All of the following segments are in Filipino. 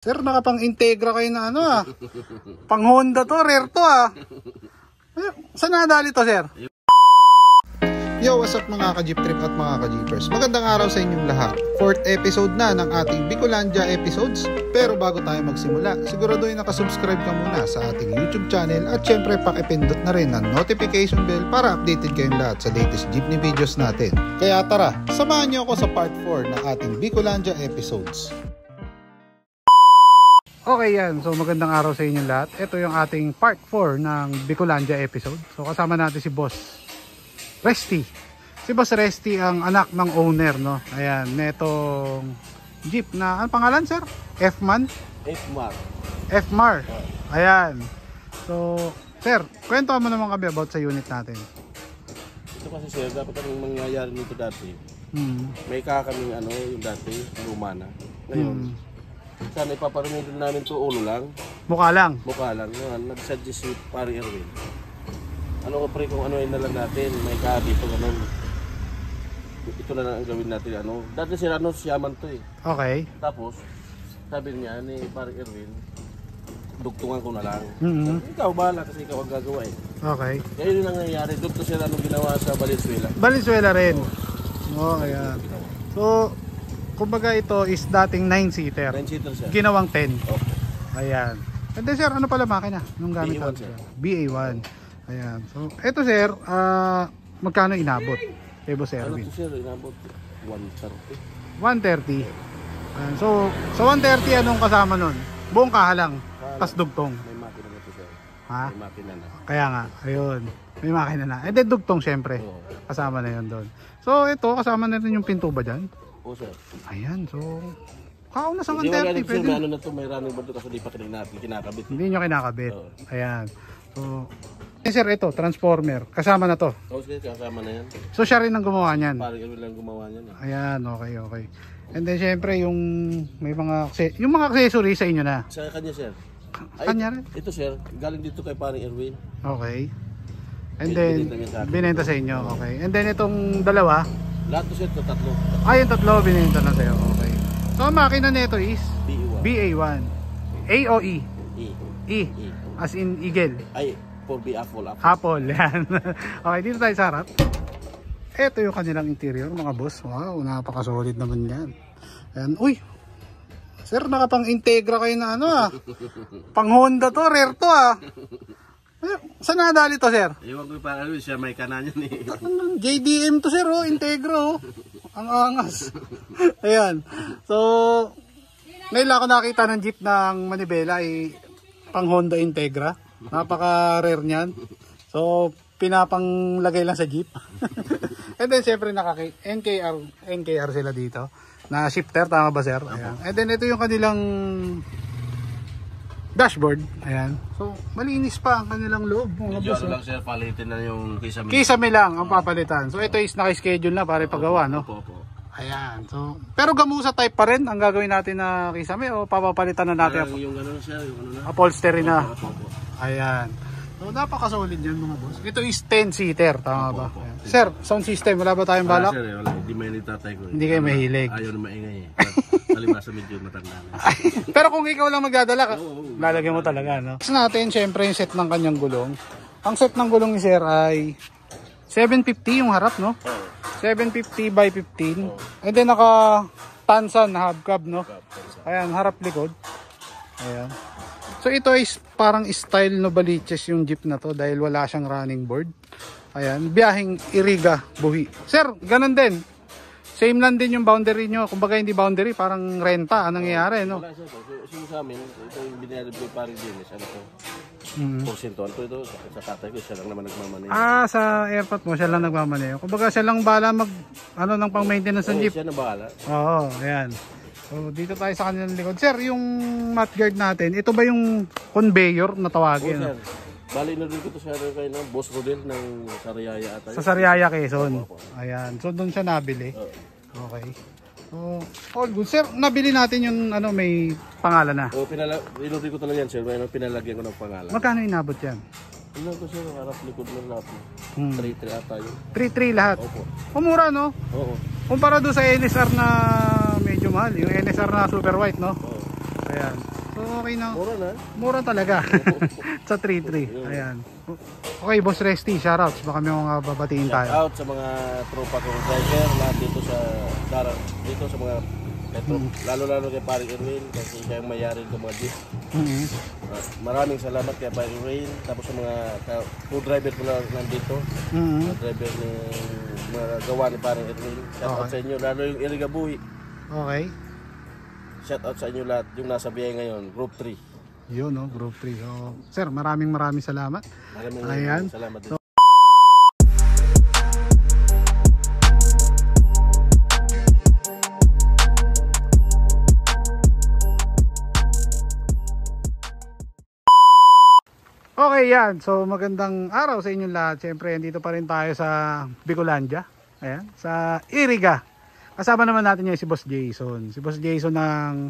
Sir, nakapang Integra kayo na ano ah. Pang Honda to, rare to ah. Saan nadali to, sir? Yo, what's up mga ka-Jeep Trip at mga ka-Jeepers? Magandang araw sa inyong lahat. 4th episode na ng ating Bicolandia episodes. Pero bago tayo magsimula, siguraduhin nakasubscribe ka muna sa ating YouTube channel at syempre pakipindot na rin ang notification bell para updated kayong lahat sa latest jeepney videos natin. Kaya tara, samahan niyo ako sa part 4 ng ating Bicolandia episodes. Okay yan, so magandang araw sa inyong lahat. Ito yung ating part 4 ng Bicolandia episode. So kasama natin si Boss Resty. Si Boss Resty ang anak ng owner, no? Ayan, netong jeep na, ano pangalan sir? F-Man? F-Mar. F-Mar. Ayan. So, sir, kwento mo naman kami about sa unit natin. Ito kasi sir, dapat ang mangyayari nito dati. May kakaming ano, yung dati, luma na. Ngayon, sana ipaparamidin namin to ulo lang. Mukha lang? Mukha lang. Nag-suggest si Pari Erwin. Ano ko pre kung ano yun na lang natin, may kabi ito ganun. Ito na lang ang gawin natin ano. Dati si Rano siyaman to eh. Okay. Tapos, sabi niya ni Pari Erwin, dugtungan ko na lang. Ikaw bahala kasi ikaw ang gagawa eh. Okay. Kaya yun ang nangyayari. Dugto si Rano ginawa sa Valenzuela. Valenzuela rin. Oh, ayan. So, kumbaga ito is dating 9-seater. 9-seater siya. Ginawang 10. Okay. Ayan. And then sir, ano pala makina? Nung gamit BA1 natin? sir. BA1. Ayan. So, ito sir, magkano inabot? Kay Boss Ano Erwin? to sir? Inabot 130. 130. Ayan. So, sa 130 anong kasama nun? Buong kahalang. Tas dugtong. May makina na to sir. Ha? May makina na. Kaya nga, ayun. May makina na. And then dugtong syempre. Oo. Kasama na yun doon. So, ito, kasama na rin yung pinto ba dyan? Oo sir. Ayan. So, kauna sa Hindi 130. sir, may ano na to, may running board to kasi di pa kinakabit. Hindi nyo kinakabit. Oo. Ayan. So, sir, ito, transformer. Kasama na to. Oo sir, kasama na yan. So, siya rin ang gumawa niyan. Parang yun lang gumawa niyan. Eh. Ayan, okay, okay. And then, syempre, yung may mga, yung mga accessories sa inyo na. Sa kanya sir. Kanya rin? Ito sir, galing dito kay Pari Erwin. Okay. And then, Binenta niya sa akin. binenta sa inyo. Okay. And then, itong dalawa. Lahat to sir, to tatlo. Ay, yung tatlo, binenta na sa'yo. Okay. So, ang makina nito is BA1. BA1. A o E? E. E. As in, eagle. Ay, for be apple. Apple, yan. Okay, dito tayo sa harap. Ito yung kanilang interior, mga boss. Wow, napaka-solid naman yan. Ayan, uy. Sir, nakapang Integra kayo na ano ah. Pang Honda to, rare to ah. Saan nadali to, sir? Ewan ko pa, siya may kanan yun eh. JDM to, sir, oh. Integra, oh. Ang angas. Ayan. So, ngayon lang ako nakita ng jeep ng Manibela ay pang Honda Integra. Napaka-rare niyan. So, pinapanglagay lang sa jeep. And then, syempre, NKR sila dito. Na shifter, tama ba, sir? Ayan. And then, ito yung kanilang dashboard. Ayan. So, malinis pa ang kanilang loob. Medyo ano lang sir, palitin na yung kisame. Kisame lang ang papalitan. So, ito is naka-schedule na para ipagawa, no? Opo. Ayan. So, pero gamusa type pa rin ang gagawin natin na kisame o papapalitan na natin Yung ano na sir, yung ano na. upholstery na. Opo. Ayan. So, napaka-solid yan mga boss. Ito is 10-seater, tama ba? Ayan. Sir, sound system, wala ba tayong balak? Wala sir, wala. Hindi mahilig tatay ko. Hindi kayo mahilig. Ayaw na maingay eh. Palibasa medyo matanda na. Pero kung ikaw lang magdadala, lalagyan mo talaga, no? Next natin, syempre, yung set ng kanyang gulong. Ang set ng gulong ni sir ay 750 yung harap, no? 750 by 15. And then naka Tansan na hubcap, no? Ayan, harap likod. Ayan. So ito is parang style Novaliches yung jeep na to dahil wala siyang running board. Ayan, biyaheng Iriga, Buhi. Sir, ganun din. Same lang din yung boundary nyo. Kumbaga hindi boundary, parang renta. Anong nangyayari, no? Wala sir, so sa amin, ito yung binayad ko parang Dennis, ano to? Porsentuan to ito, sa tatay ko, siya lang naman nagmamaneho. Ah, sa airport mo, siya lang nagmamaneho. Kumbaga siya lang bala mag, ano, ng pang maintenance ng jeep. Siya na bahala. Oo, ayan. So, dito tayo sa kanilang likod. Sir, yung mudguard natin, ito ba yung conveyor na tawagin? Oo sir, bali na rin ko to sa kay ng Boss Rodel ng Sariaya ata. Sa Sariaya, Quezon. Ayan, so doon siya nabili. Okay. So, all good. Sir, nabili natin yung ano, may pangalan na. O, inuri ko talaga yan sir, may pinalagyan ko ng pangalan. Magkano inabot yan? Ilan ko sir, harap likod ng lahat. 3-3 ata yun. 3-3 lahat. Opo. Kumura, no? Oo. Kumpara doon sa NSR na medyo mahal. Yung NSR na super white, no? Oo. Ayan. So okay na. Mura na. Mura talaga. Sa 3-3. Ayan. Okay, Boss Resty, shoutouts. Baka may mga babatiin Shout tayo. out sa mga tropa kong driver lahat dito sa dito sa mga metro. Lalo kay Paring Erwin kasi siya yung mayari ng mga jeep. Maraming salamat kay Paring Erwin. Tapos sa mga co-driver ko na nandito. Mga driver ni mga gawa ni Paring Erwin. Shout out sa inyo. Lalo yung Iriga Buhi. Okay. Shout out sa inyo lahat. Yung nasa biyay ngayon. Group 3. Yun, no, Group 3. So, sir, maraming salamat. Ayan. Salamat din. Okay, yan. So, magandang araw sa inyong lahat. Siyempre, dito pa rin tayo sa Bicolandia. Ayan, sa Iriga. Kasama naman natin yung si Boss Jason. Si Boss Jason ng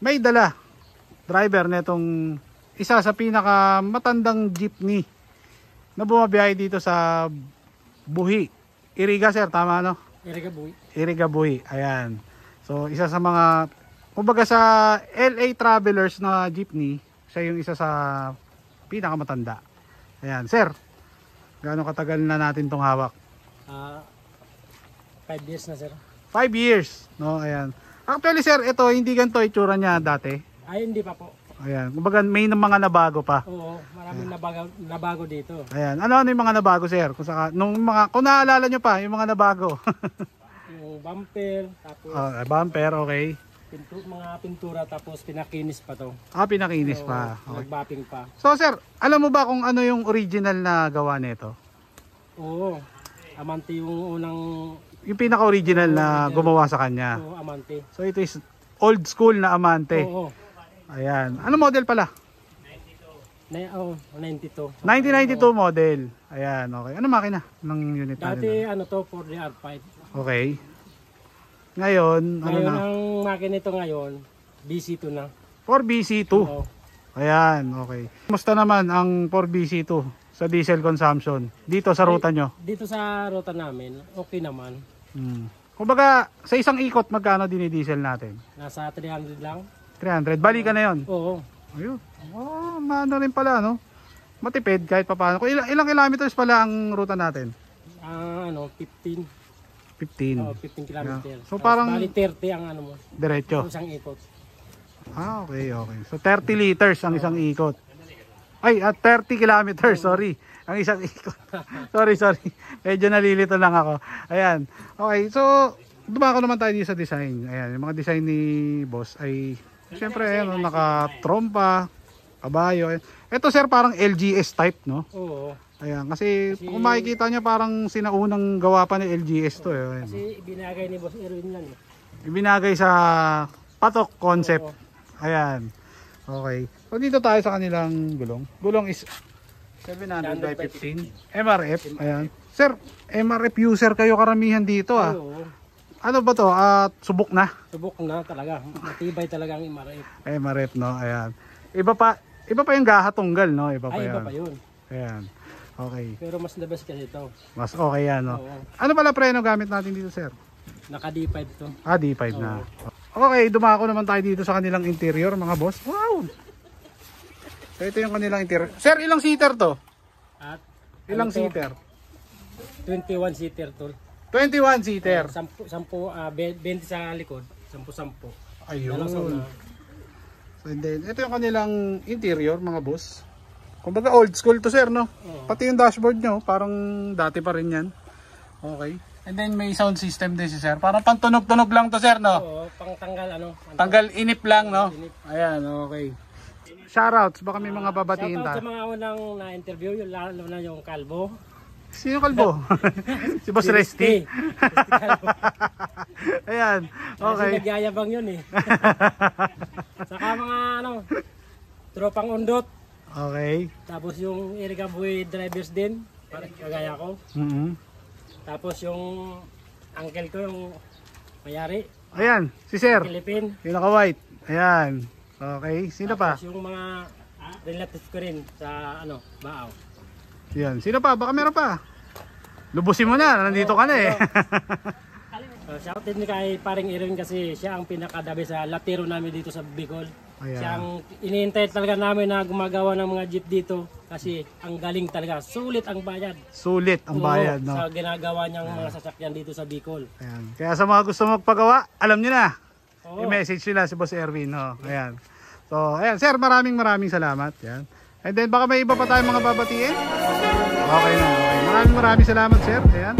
may dala. Driver netong isa sa pinaka matandang jeepney na bumabiyahe dito sa Buhi. Iriga, sir. Tama, no? Iriga Buhi. Iriga Buhi. Ayan. So, isa sa mga, kumbaga sa LA Travelers na jeepney, siya yung isa sa pinakamatanda. Ayan, sir. Gaano katagal na natin tong hawak? 5 years na, sir. 5 years, no? Ayan. Actually, sir, ito hindi ganito itsura niya dati. Ay, hindi pa po. Ayan. Kumbaga may mga nabago pa. Oo, maraming nabago dito. Ayan. Ano yung mga nabago, sir? Kung naalala nyo pa, yung mga nabago. Yung bumper, tapos Bumper, okay. mga pintura, tapos pinakinis pa to. Pinakinis pa. Okay. Nagbapping pa. So, sir, alam mo ba kung ano yung original na gawa nito? Oo. Amante yung unang... Yung pinaka-original na gumawa sa kanya. Oo, Amante. So, ito is old school na Amante. Oo. Ayan. Ano model pala? 92. 1992 model. Ayan, okay. Ano makina ng unit natin? Dati ano to, for the R5. Okay. Ngayon, ano Ngayon na? ang makina ito ngayon, BC2 na. 4BC2. Oo. Ayan, okay. Kumusta naman ang 4BC2 sa diesel consumption dito sa ruta nyo? Dito sa ruta namin, okay naman. Kumbaga, sa isang ikot, magkano dinidiesel natin? Nasa 300 lang. 300. Balikan na yun. Oo. Ayun. Oh, maano rin pala, no? Matipid kahit papaano. Kung ilang kilometers pala ang ruta natin? 15. 15. Oo, 15 kilometers. So, parang bali 30 ang ano mo. diretso. Isang ikot. Okay, okay. So 30 liters ang isang ikot. Ay, at 30 kilometers, sorry. Ang isang ikot. sorry. Medyo nalilito lang ako. Ayan. Okay, so dumako naman tayo dito sa design. Ayan, yung mga design ni boss ay siyempre ayan, naka-trompa, kabayo. Ito sir, parang LGS type, no? Oo. Ayan, kasi kung makikita nyo parang sinaunang gawa pa ni LGS to. Ayan. Kasi binagay ni Boss Erwin yan. Ibinagay sa patok concept. Oo. Ayan. Okay. So dito tayo sa kanilang gulong. Gulong is 700 by 15. MRF. Ayan. Sir, MRF user kayo karamihan dito ah. Oo. Ano ba to? Subok na? Subok na talaga. Matibay talaga ang MRF. MRF, no? Ayan. Iba pa yung gahatunggal, no? Iba pa Ay, yan. iba pa yun. Ayan. Okay. Pero mas the best kasi ito. Mas okay yan, no? Oo. Ano pala preno gamit natin dito, sir? Naka D5 to. D5 na. Okay, dumako naman tayo dito sa kanilang interior, mga boss. Wow! So, ito yung kanilang interior. Sir, ilang seater to? At Ilang ano to? seater? 21 seater to. 21 seater. 20 sa likod. 10. Ayun. Dalang sauna. So, and then, ito yung kanilang interior, mga boss. Kumbaga old school to, sir, no? Oo. Pati yung dashboard nyo, parang dati pa rin yan. Okay. And then may sound system din si sir. Parang pantunog-tunog lang to, sir, no? Oo, pang tanggal ano. Tanggal inip lang, no? Inip. Ayan, okay. Shoutouts, baka may mga babatiin Shoutout tayo. sa mga unang na-interview, yung lalo na yung kalbo. Sino kalbo? Si Boss Resty. Ayan, Kasi okay. nagyayabang yun eh. Saka mga ano, tropang undot. Okay. Tapos yung Iriga Buhi drivers din, parang kagaya ko. Tapos yung uncle ko, yung mayari, Ayan, si sir. Philippine. Yung naka-white. Ayan. Okay, sino pa? Tapos yung mga relatives ko rin sa ano, Baaw. Yan, sino pa? Baka meron pa. Lubusin mo na, nandito ka na eh. Shout out din kay Paring Erwin kasi siya ang pinakadabi sa latero namin dito sa Bicol. Ayan. Siyang iniintay talaga namin na gumagawa ng mga jeep dito kasi ang galing talaga. Sulit ang bayad. Sulit ang bayad, no? Sa ginagawa niyang mga sasakyan dito sa Bicol. Ayan. Kaya sa mga gusto magpagawa, alam nyo na. Oo. I-message nila si Boss Erwin, no? Ayan. So, ayan, sir, maraming salamat. Ayan. And then, baka may iba pa tayong mga babatiin? Okay na, okay. Maraming salamat, sir. Ayan.